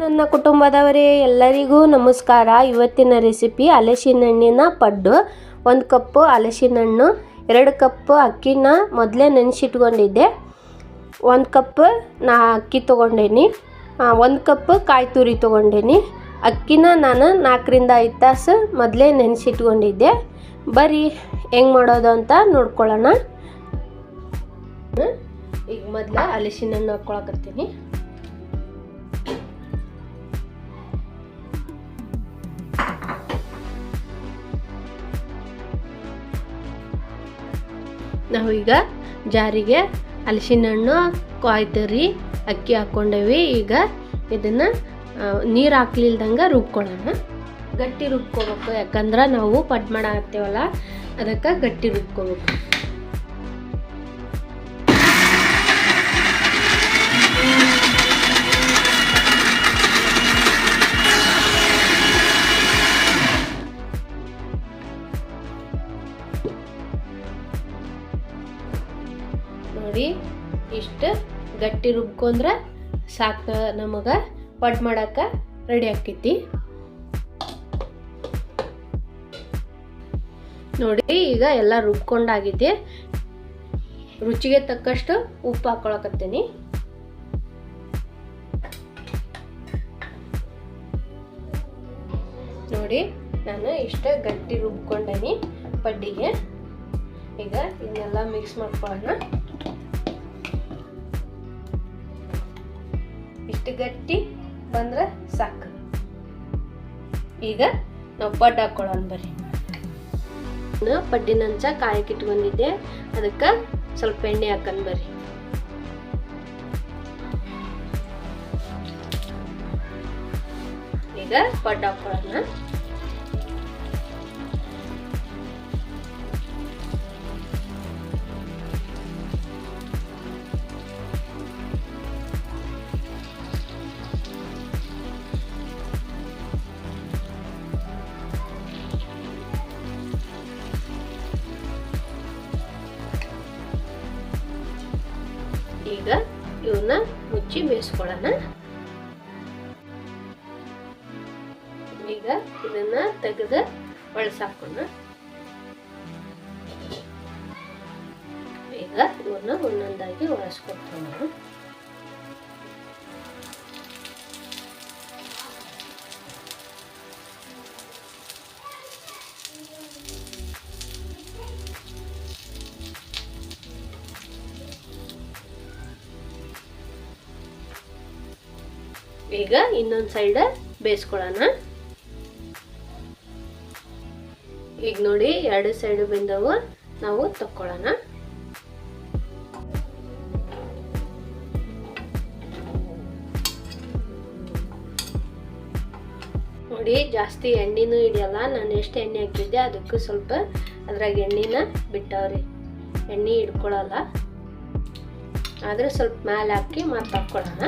ನನ್ನ ಕುಟುಂಬದವರೇ ಎಲ್ಲರಿಗೂ ನಮಸ್ಕಾರ. ಇವತ್ತಿನ ರೆಸಿಪಿ ಹಲಸಿನ ಹಣ್ಣಿನ ಪಡ್ಡು. 1 ಕಪ್ಪು ಹಲಸಿನ ಹಣ್ಣು, 2 ಕಪ್ ಅಕ್ಕಿನ ಮೊದಲೇ ನೆನೆಸಿಟ್ಕೊಂಡಿದ್ದೆ. 1 ಕಪ್ ಅಕ್ಕಿ ತೊಗೊಂಡೇನಿ, 1 ಕಪ್ ಕಾಯಿ ತುರಿ ತೊಗೊಂಡೇನಿ. ಅಕ್ಕಿನ ನಾನು 4 ರಿಂದ 5 ತಾಸು ಮೊದಲೇ ನೆನೆಸಿಟ್ಕೊಂಡಿದ್ದೆ. ಬರೀ ಹೆಂಗೆ ಮಾಡೋದು ಅಂತ ನೋಡ್ಕೊಳ್ಳೋಣ. ಈಗ ಮೊದಲು ಹಲಸಿನ ಹಣ್ಣು ಹಾಕ್ಕೊಳಕತ್ತೀನಿ. ನಾವು ಈಗ ಜಾರಿಗೆ ಹಲಸಿನ ಹಣ್ಣು, ಕಾಯಿ ತುರಿ, ಅಕ್ಕಿ ಹಾಕ್ಕೊಂಡೇವಿ. ಈಗ ಇದನ್ನು ನೀರು ಹಾಕ್ಲಿಲ್ದಂಗೆ ರುಬ್ಕೊಳ್ಳೋಣ. ಗಟ್ಟಿ ರುಬ್ಕೋಬೇಕು, ಯಾಕಂದ್ರೆ ನಾವು ಪಡ್ಡು ಮಾಡಾಕ್ತೇವಲ್ಲ, ಅದಕ್ಕೆ ಗಟ್ಟಿ ರುಬ್ಕೋಬೇಕು. ನೋಡಿ, ಇಷ್ಟು ಗಟ್ಟಿ ರುಬ್ಕೊಂಡ್ರೆ ಸಾಕು, ನಮಗೆ ಪಡ್ಡು ಮಾಡಕ್ಕೆ ರೆಡಿ ಆಕೈತಿ. ನೋಡಿ, ಈಗ ಎಲ್ಲ ರುಬ್ಕೊಂಡಾಗಿದೆ. ರುಚಿಗೆ ತಕ್ಕಷ್ಟು ಉಪ್ಪು ಹಾಕೊಳಕತ್ತೀನಿ. ನೋಡಿ, ನಾನು ಇಷ್ಟು ಗಟ್ಟಿ ರುಬ್ಕೊಂಡೇನಿ ಪಡ್ಡಿಗೆ. ಈಗ ಇದನ್ನೆಲ್ಲ ಮಿಕ್ಸ್ ಮಾಡ್ಕೊಳ್ಳೋಣ. ಇಷ್ಟು ಗಟ್ಟಿ ಬಂದ್ರೆ ಸಾಕು. ಈಗ ನಾವು ಪಡ್ಡು ಹಾಕೊಳ್ಳೋಣ. ಬರ್ರಿ, ಪಡ್ಡಿನ ಹಂಚ ಕಾಯಕ್ಕೆ ಇಟ್ಕೊಂಡಿದ್ದೆ, ಅದಕ್ಕೆ ಸ್ವಲ್ಪ ಎಣ್ಣೆ ಹಾಕೊಂಡ್ ಬರ್ರಿ. ಈಗ ಪಡ್ಡು ಹಾಕೊಳ್ಳೋಣ. ಈಗ ಇವನ್ನ ಮುಚ್ಚಿ ಬೇಯಿಸ್ಕೊಳ್ಳೋಣ. ಈಗ ಇದನ್ನ ತೆಗೆದು ಒಳಸಾಕೋಣ. ಈಗ ಇವನ್ನ ಒಂದೊಂದಾಗಿ ಒಳಸ್ಕೊಳ್ತೋಣ. ಈಗ ಇನ್ನೊಂದು ಸೈಡ್ ಬೇಯಿಸ್ಕೊಳ್ಳೋಣ. ಈಗ ನೋಡಿ, 2 ಸೈಡ್ ಬೆಂದವು. ನಾವು ತಕ್ಕೊಳ್ಳೋಣ. ನೋಡಿ, ಜಾಸ್ತಿ ಎಣ್ಣೆನೂ ಹಿಡಿಯಲ್ಲ. ನಾನು ಎಷ್ಟು ಎಣ್ಣೆ ಹಾಕಿದ್ದೆ ಅದಕ್ಕೂ ಸ್ವಲ್ಪ ಅದ್ರಾಗ ಎಣ್ಣೆನ ಬಿಟ್ಟವ್ರಿ. ಎಣ್ಣೆ ಹಿಡ್ಕೊಳ್ಳಲ್ಲ, ಆದ್ರೆ ಸ್ವಲ್ಪ ಮೇಲೆ ಹಾಕಿ ಮತ್ತೆ ಹಾಕ್ಕೊಳ್ಳೋಣ.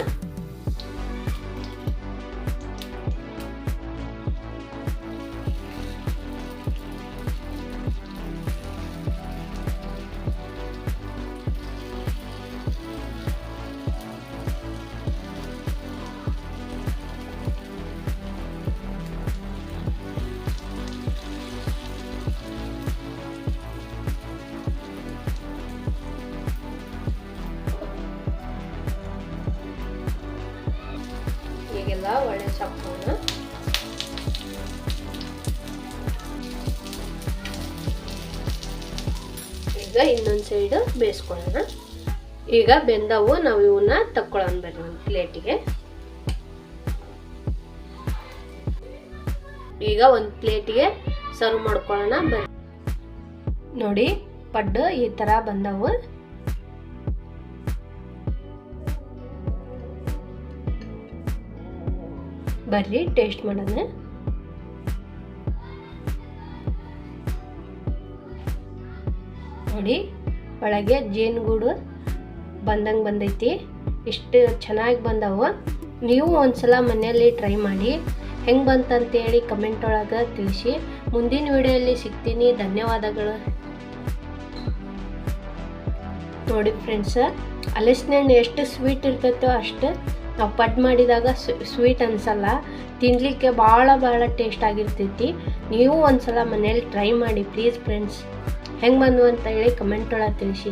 ಈಗೆಲ್ಲ ಒಳ್ಳೆ ಸಾಕೋಣ. ಈಗ ಇನ್ನೊಂದು ಸೈಡ್ ಬೇಯಿಸ್ಕೊಳ್ಳೋಣ. ಈಗ ಬೆಂದವು, ನಾವು ಇವನ್ನ ತಕ್ಕೊಳ್ಳೋಣ. ಬರ್ರಿ ಒಂದು ಪ್ಲೇಟಿಗೆ. ಈಗ ಒಂದು ಪ್ಲೇಟಿಗೆ ಸರ್ವ್ ಮಾಡ್ಕೊಳ್ಳೋಣ. ಬರ್ರಿ, ನೋಡಿ, ಪಡ್ಡು ಈ ತರ ಬಂದವು. ಬರ್ರಿ ಟೇಸ್ಟ್ ಮಾಡೋಣ. ನೋಡಿ, ಒಳಗೆ ಜೇನುಗೂಡು ಬಂದಂಗೆ ಬಂದೈತಿ. ಇಷ್ಟು ಚೆನ್ನಾಗಿ ಬಂದವು. ನೀವು ಒಂದ್ಸಲ ಮನೆಯಲ್ಲಿ ಟ್ರೈ ಮಾಡಿ. ಹೆಂಗೆ ಬಂತಂತೇಳಿ ಕಮೆಂಟ್ ಒಳಗೆ ತಿಳಿಸಿ. ಮುಂದಿನ ವಿಡಿಯೋದಲ್ಲಿ ಸಿಗ್ತೀನಿ. ಧನ್ಯವಾದಗಳು. ನೋಡಿ ಫ್ರೆಂಡ್ಸ್, ಹಲಸಿನ ಹಣ್ಣು ಎಷ್ಟು ಸ್ವೀಟ್ ಇರ್ತೈತೋ ಅಷ್ಟು ನಾವು ಪಡ್ಡು ಮಾಡಿದಾಗ ಸ್ವೀಟ್ ಅನಿಸಲ್ಲ. ತಿನ್ನಲಿಕ್ಕೆ ಭಾಳ ಟೇಸ್ಟ್ ಆಗಿರ್ತೈತಿ. ನೀವು ಒಂದು ಸಲ ಮನೇಲಿ ಟ್ರೈ ಮಾಡಿ ಪ್ಲೀಸ್ ಫ್ರೆಂಡ್ಸ್. ಹೆಂಗೆ ಬಂದು ಅಂತ ಹೇಳಿ ಕಮೆಂಟ್ ಒಳಗೆ ತಿಳಿಸಿ.